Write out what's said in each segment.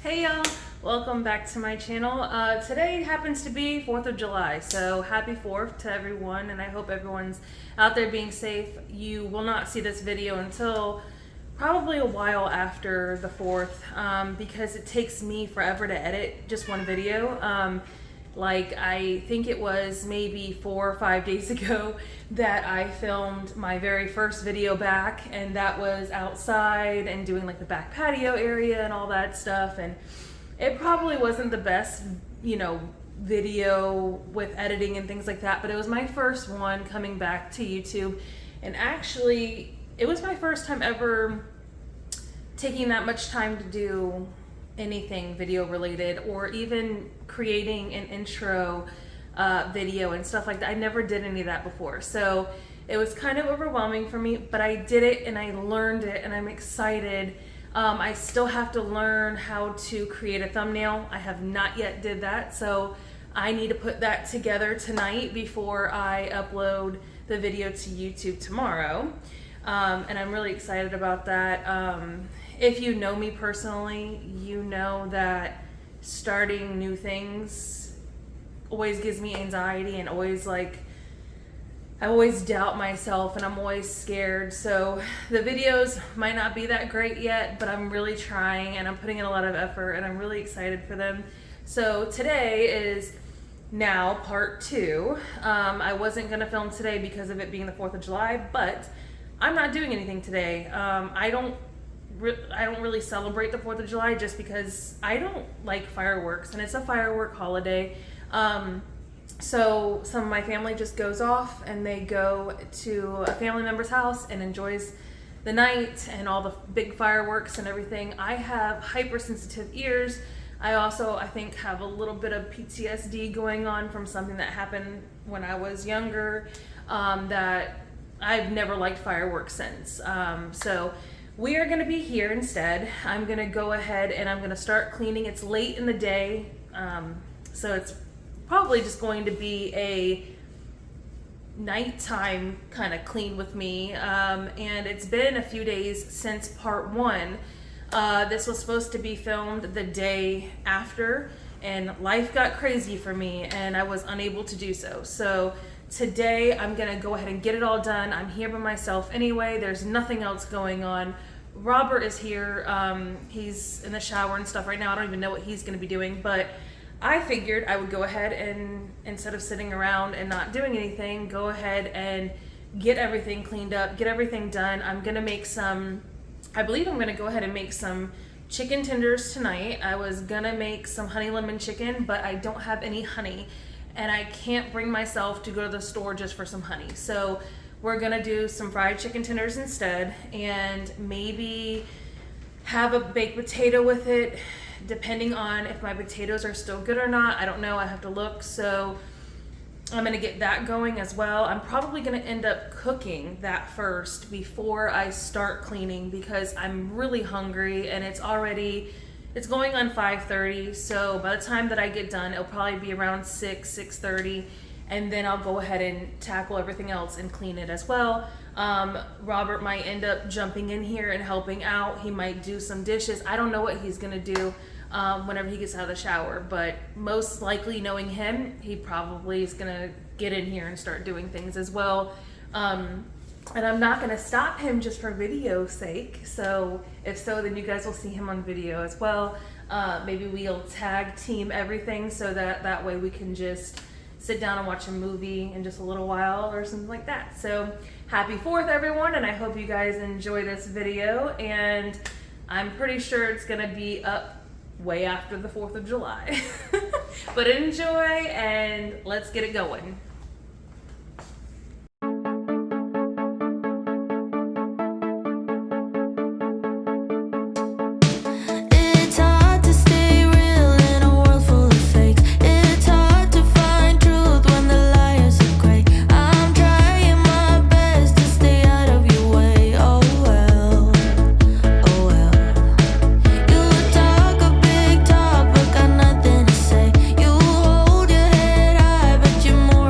Hey y'all, welcome back to my channel. Today happens to be 4th of July, so happy 4th to everyone, and I hope everyone's out there being safe. You will not see this video until probably a while after the 4th because it takes me forever to edit just one video. I think it was maybe 4 or 5 days ago that I filmed my very first video back, and that was outside and doing like the back patio area and all that stuff, and it probably wasn't the best, video with editing and things like that, but it was my first one coming back to YouTube, and actually it was my first time ever taking that much time to do anything video related or even creating an intro video and stuff like that. I never did any of that before, so it was kind of overwhelming for me, but I did it and I learned it and I'm excited. I still have to learn how to create a thumbnail. I have not yet did that, so I need to put that together tonight before I upload the video to YouTube tomorrow, and I'm really excited about that. If you know me personally, you know that starting new things always gives me anxiety and I always doubt myself and I'm always scared. So the videos might not be that great yet, but I'm really trying and I'm putting in a lot of effort and I'm really excited for them. So today is now part 2. I wasn't gonna film today because of it being the 4th of July, but I'm not doing anything today. I don't really celebrate the 4th of July just because I don't like fireworks and it's a firework holiday. So some of my family just goes off and they go to a family member's house and enjoys the night and all the big fireworks and everything. I have hypersensitive ears. I also, I think, have a little bit of PTSD going on from something that happened when I was younger, that I've never liked fireworks since. So we are going to be here instead. I'm going to go ahead and I'm going to start cleaning. It's late in the day, so it's probably just going to be a nighttime kind of clean with me. And it's been a few days since part 1. This was supposed to be filmed the day after, and life got crazy for me and I was unable to do so. So today I'm gonna go ahead and get it all done. I'm here by myself anyway. There's nothing else going on. Robert is here. He's in the shower and stuff right now. I don't even know what he's gonna be doing, but I figured I would go ahead and, instead of sitting around and not doing anything, go ahead and get everything cleaned up, get everything done. I'm gonna make I believe I'm gonna go ahead and make some chicken tenders tonight. I was gonna make some honey lemon chicken, but I don't have any honey and I can't bring myself to go to the store just for some honey. So we're gonna do some fried chicken tenders instead and maybe have a baked potato with it, depending on if my potatoes are still good or not. I don't know, I have to look. So I'm gonna get that going as well. I'm probably gonna end up cooking that first before I start cleaning because I'm really hungry and it's going on 5:30. So by the time that I get done, it'll probably be around 6:30, and then I'll go ahead and tackle everything else and clean it as well. Robert might end up jumping in here and helping out. He might do some dishes. I don't know what he's gonna do whenever he gets out of the shower, but most likely, knowing him, he probably is gonna get in here and start doing things as well. And I'm not gonna stop him just for video's sake. So if so, then you guys will see him on video as well. Maybe we'll tag team everything so that way we can just sit down and watch a movie in just a little while or something like that. So happy 4th everyone, and I hope you guys enjoy this video, and I'm pretty sure it's gonna be up way after the 4th of July. But enjoy and let's get it going. More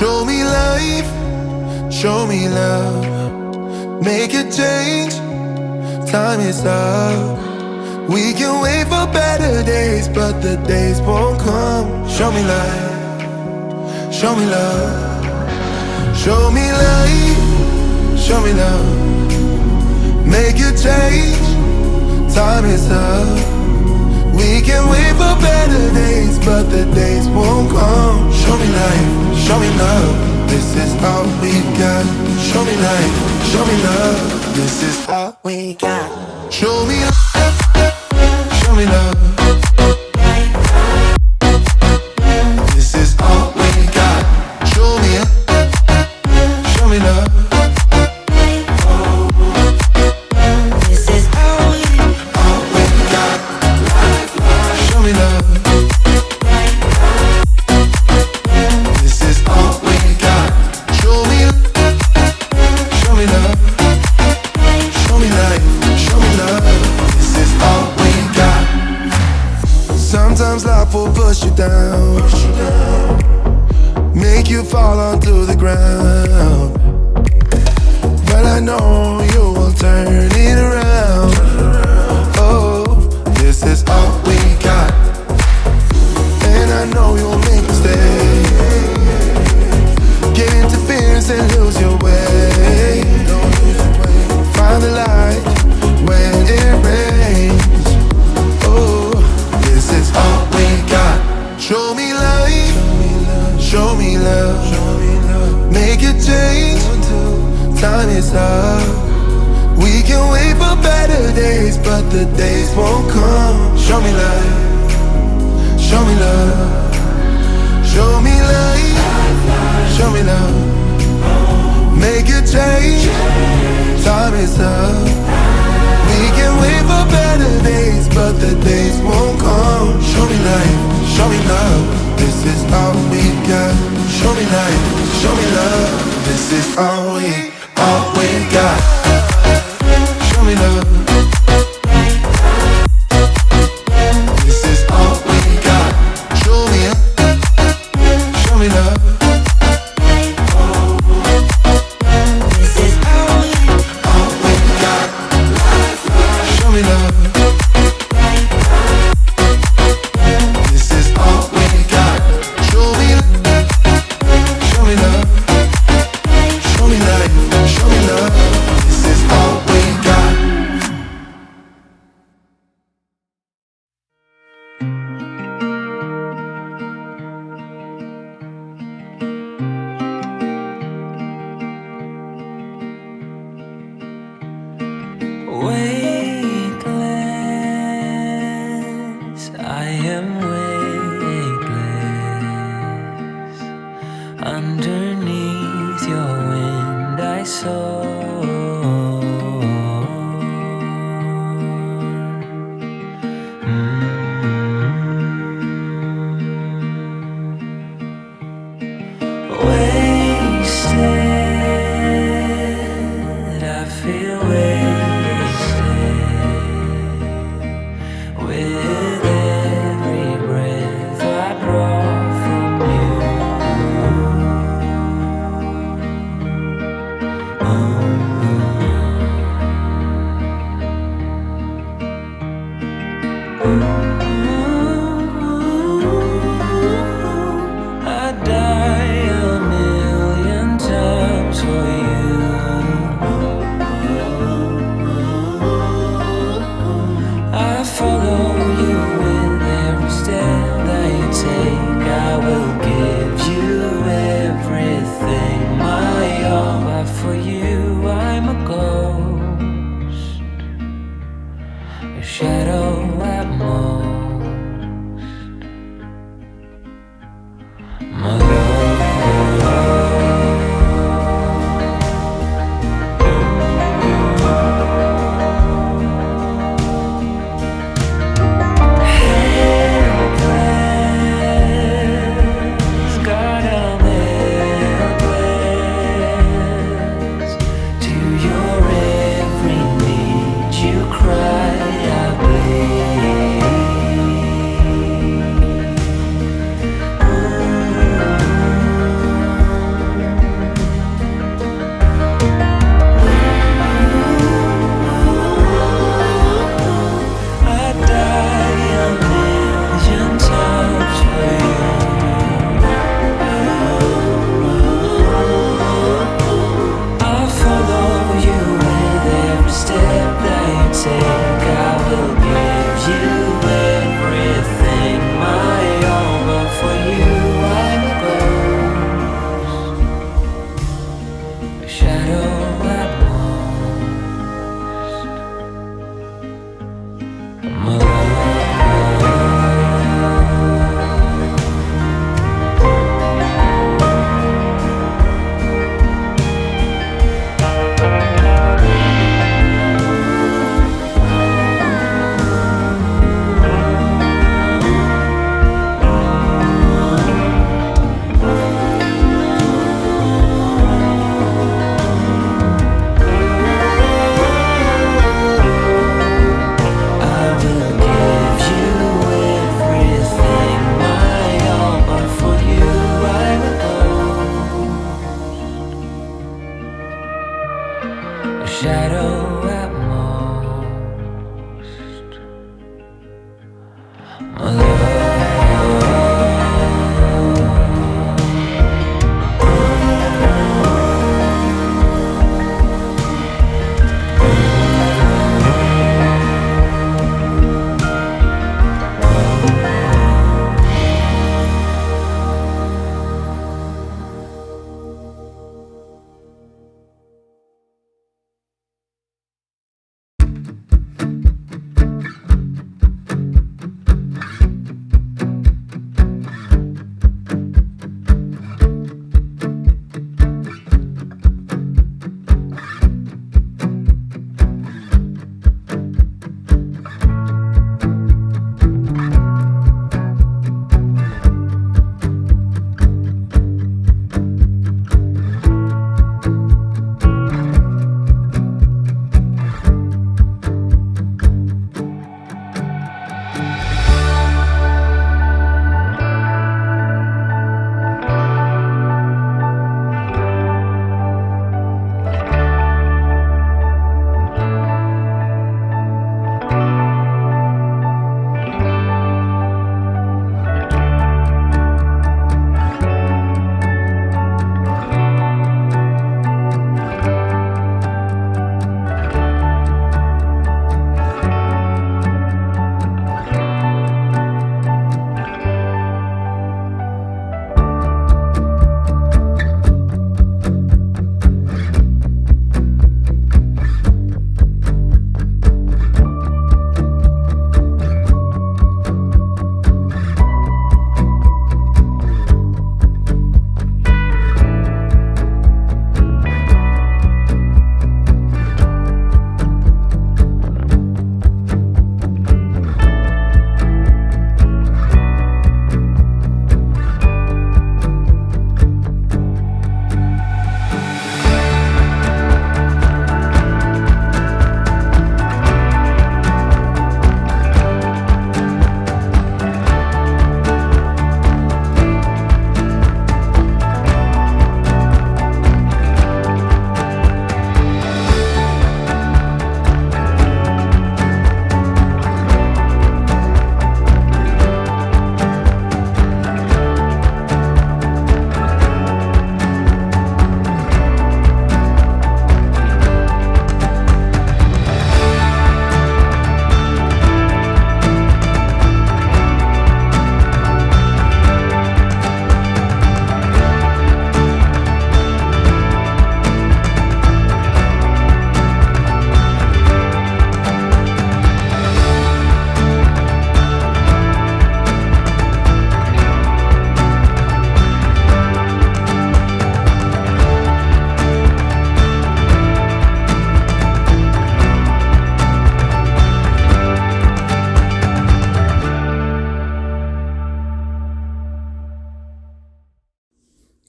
Show me life, show me love. Make a change, time is up. We can wait for better days, but the days won't come. Show me life, show me love. Show me life, show me love. Make a change, time is up. We can wait for better days, but the days won't come. Show me life, show me love. This is all we got. Show me life, show me love. This is all we got. Show me love, show me love. This is all we got. Show me show me love. This is all we got. Show me love. This is all we got. Show me love. Show me life, show me love. This is all we got. Sometimes life will push you down, make you fall onto the ground. But I know you will turn it around. Oh, this is all we got. And I know you'll make mistakes, get interference and lose your way. Find the light when it rains. Oh, this is all we got. Show me life, show me love. Make a change, time is up. We can wait for better days, but the days won't come. Show me life, show me love. Show me life, show me love. Make a change, time is up. We can wait for better days, but the days won't come. Show me life, show me love. This is all we got. Show me life, show me love. This is all we got. Show me love. This is all we got. Show me love. This is all we got. Show me love. This is all we got. Show me love. Show me life, show me love. This is all we got. Weightless, I am weightless. Underneath your wind I soar. Wasted, I feel wasted. With every breath I draw from you. I'd die a million times for you. I follow you with every step that you take. I will give you everything, my all. But for you, I'm a ghost, a shadow at most. My love. Helpless, God, I'm helpless. To your every need you cry, I bleed.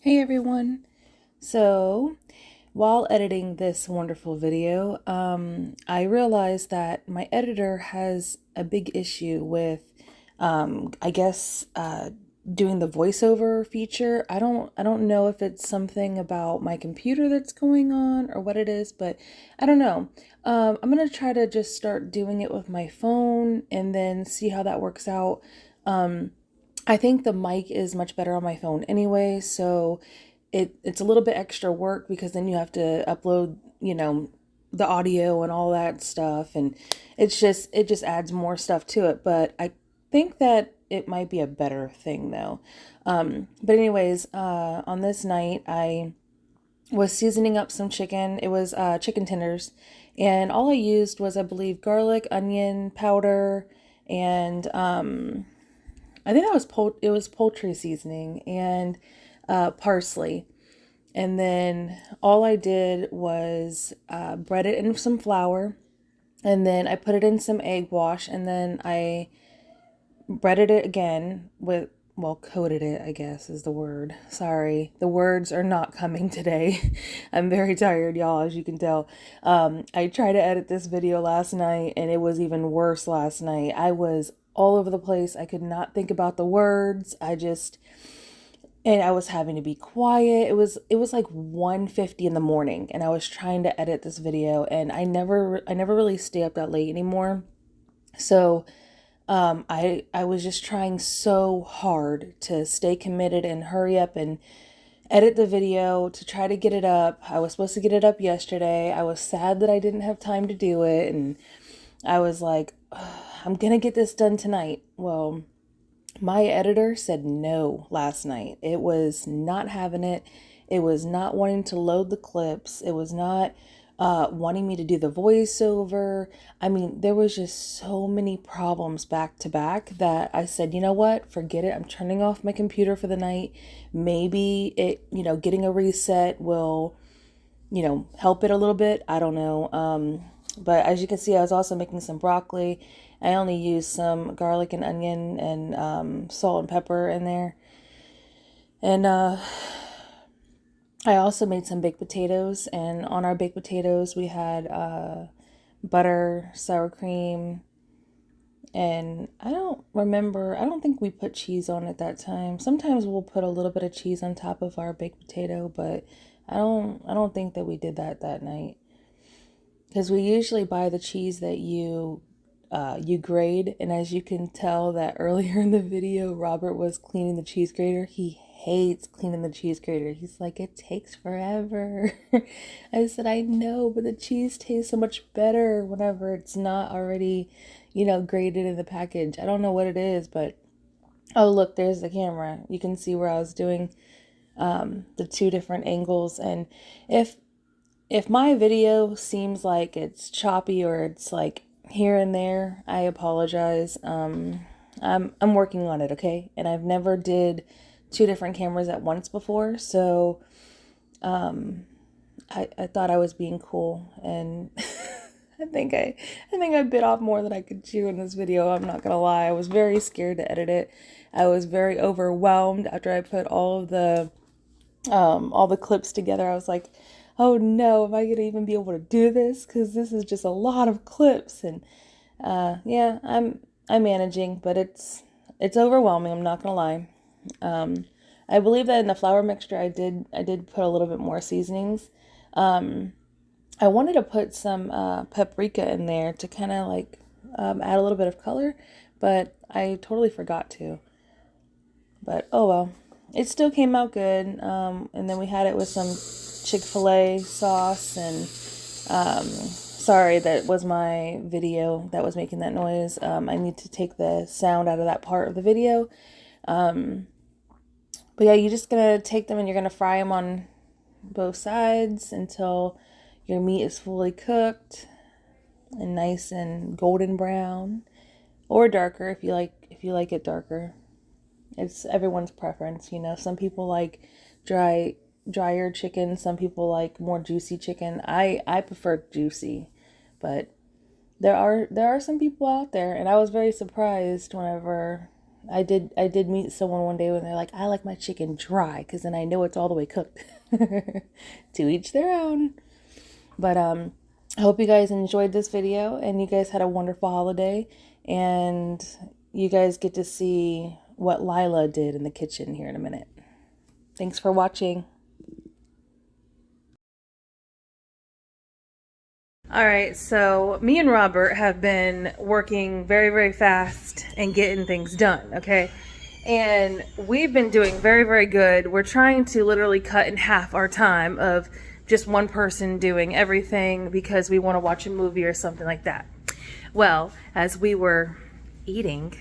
Hey everyone. So, while editing this wonderful video, I realized that my editor has a big issue with, I guess, doing the voiceover feature. I don't know if it's something about my computer that's going on or what it is, but I don't know. I'm gonna try to just start doing it with my phone and then see how that works out. I think the mic is much better on my phone anyway, so it's a little bit extra work because then you have to upload, the audio and all that stuff, and it just adds more stuff to it. But I think that it might be a better thing though. But anyways, on this night I was seasoning up some chicken. It was chicken tenders, and all I used was, I believe, garlic, onion powder, and I think that was it was poultry seasoning and parsley. And then all I did was bread it in some flour, and then I put it in some egg wash, and then I breaded it again with, well, coated it, I guess is the word. Sorry, the words are not coming today. I'm very tired, y'all, as you can tell. I tried to edit this video last night, and it was even worse last night. I was all over the place. I could not think about the words. And I was having to be quiet. It was like 1:50 in the morning, and I was trying to edit this video, and I never really stay up that late anymore. So I was just trying so hard to stay committed and hurry up and edit the video to try to get it up. I was supposed to get it up yesterday. I was sad that I didn't have time to do it, and I was like, I'm gonna get this done tonight. Well, my editor said no last night. It was not having it. It was not wanting to load the clips. It was not wanting me to do the voiceover. I mean, there was just so many problems back to back that I said, you know what? Forget it. I'm turning off my computer for the night. Maybe getting a reset will, help it a little bit. I don't know. But as you can see, I was also making some broccoli. I only used some garlic and onion and salt and pepper in there. And I also made some baked potatoes. And on our baked potatoes, we had butter, sour cream, and I don't think we put cheese on it that time. Sometimes we'll put a little bit of cheese on top of our baked potato, but I don't think that we did that night. Because we usually buy the cheese that you grade, and as you can tell that earlier in the video, Robert was cleaning the cheese grater. He hates cleaning the cheese grater. He's like, it takes forever. I said, I know, but the cheese tastes so much better whenever it's not already, grated in the package. I don't know what it is, but oh, look, there's the camera. You can see where I was doing the two different angles, and if my video seems like it's choppy or it's like here and there, I apologize. I'm working on it, okay? And I've never did two different cameras at once before, so I thought I was being cool, and I think I bit off more than I could chew in this video. I'm not gonna lie. I was very scared to edit it. I was very overwhelmed after I put all the clips together. I was like, oh no, am I gonna even be able to do this? Because this is just a lot of clips, and yeah, I'm managing, but it's overwhelming. I'm not gonna lie. I believe that in the flour mixture, I did put a little bit more seasonings. I wanted to put some paprika in there to kind of like add a little bit of color, but I totally forgot to. But oh well, it still came out good. And then we had it with some Chick-fil-A sauce, and sorry, that was my video that was making that noise. I need to take the sound out of that part of the video. But yeah, you're just gonna take them and you're gonna fry them on both sides until your meat is fully cooked and nice and golden brown, or darker if you like it darker. It's everyone's preference, Some people like drier chicken, some people like more juicy chicken. I prefer juicy, but there are some people out there, and I was very surprised whenever I did meet someone one day when they're like, I like my chicken dry because then I know it's all the way cooked. To each their own. But I hope you guys enjoyed this video and you guys had a wonderful holiday, and you guys get to see what Lila did in the kitchen here in a minute. Thanks for watching. All right, so me and Robert have been working very, very fast and getting things done, okay? And we've been doing very, very good. We're trying to literally cut in half our time of just one person doing everything because we want to watch a movie or something like that. Well, as we were eating,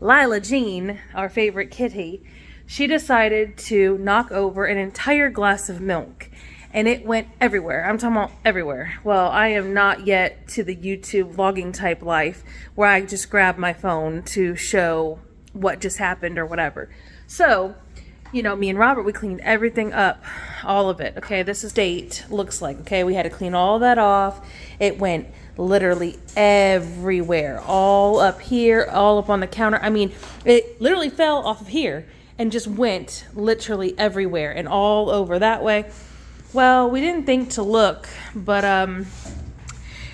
Lila Jean, our favorite kitty, she decided to knock over an entire glass of milk. And it went everywhere. I'm talking about everywhere. Well, I am not yet to the YouTube vlogging type life where I just grab my phone to show what just happened or whatever. So, you know, me and Robert, we cleaned everything up, all of it. Okay, this is state looks like. Okay, we had to clean all that off. It went literally everywhere, all up here, all up on the counter. I mean, it literally fell off of here and just went literally everywhere and all over that way. Well, we didn't think to look, but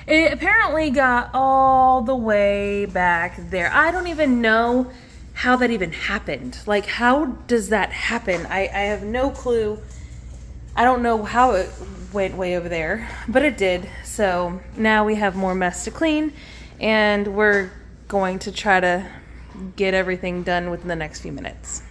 it apparently got all the way back there. I don't even know how that even happened. Like, how does that happen? I have no clue. I don't know how it went way over there, but it did. So now we have more mess to clean, and we're going to try to get everything done within the next few minutes.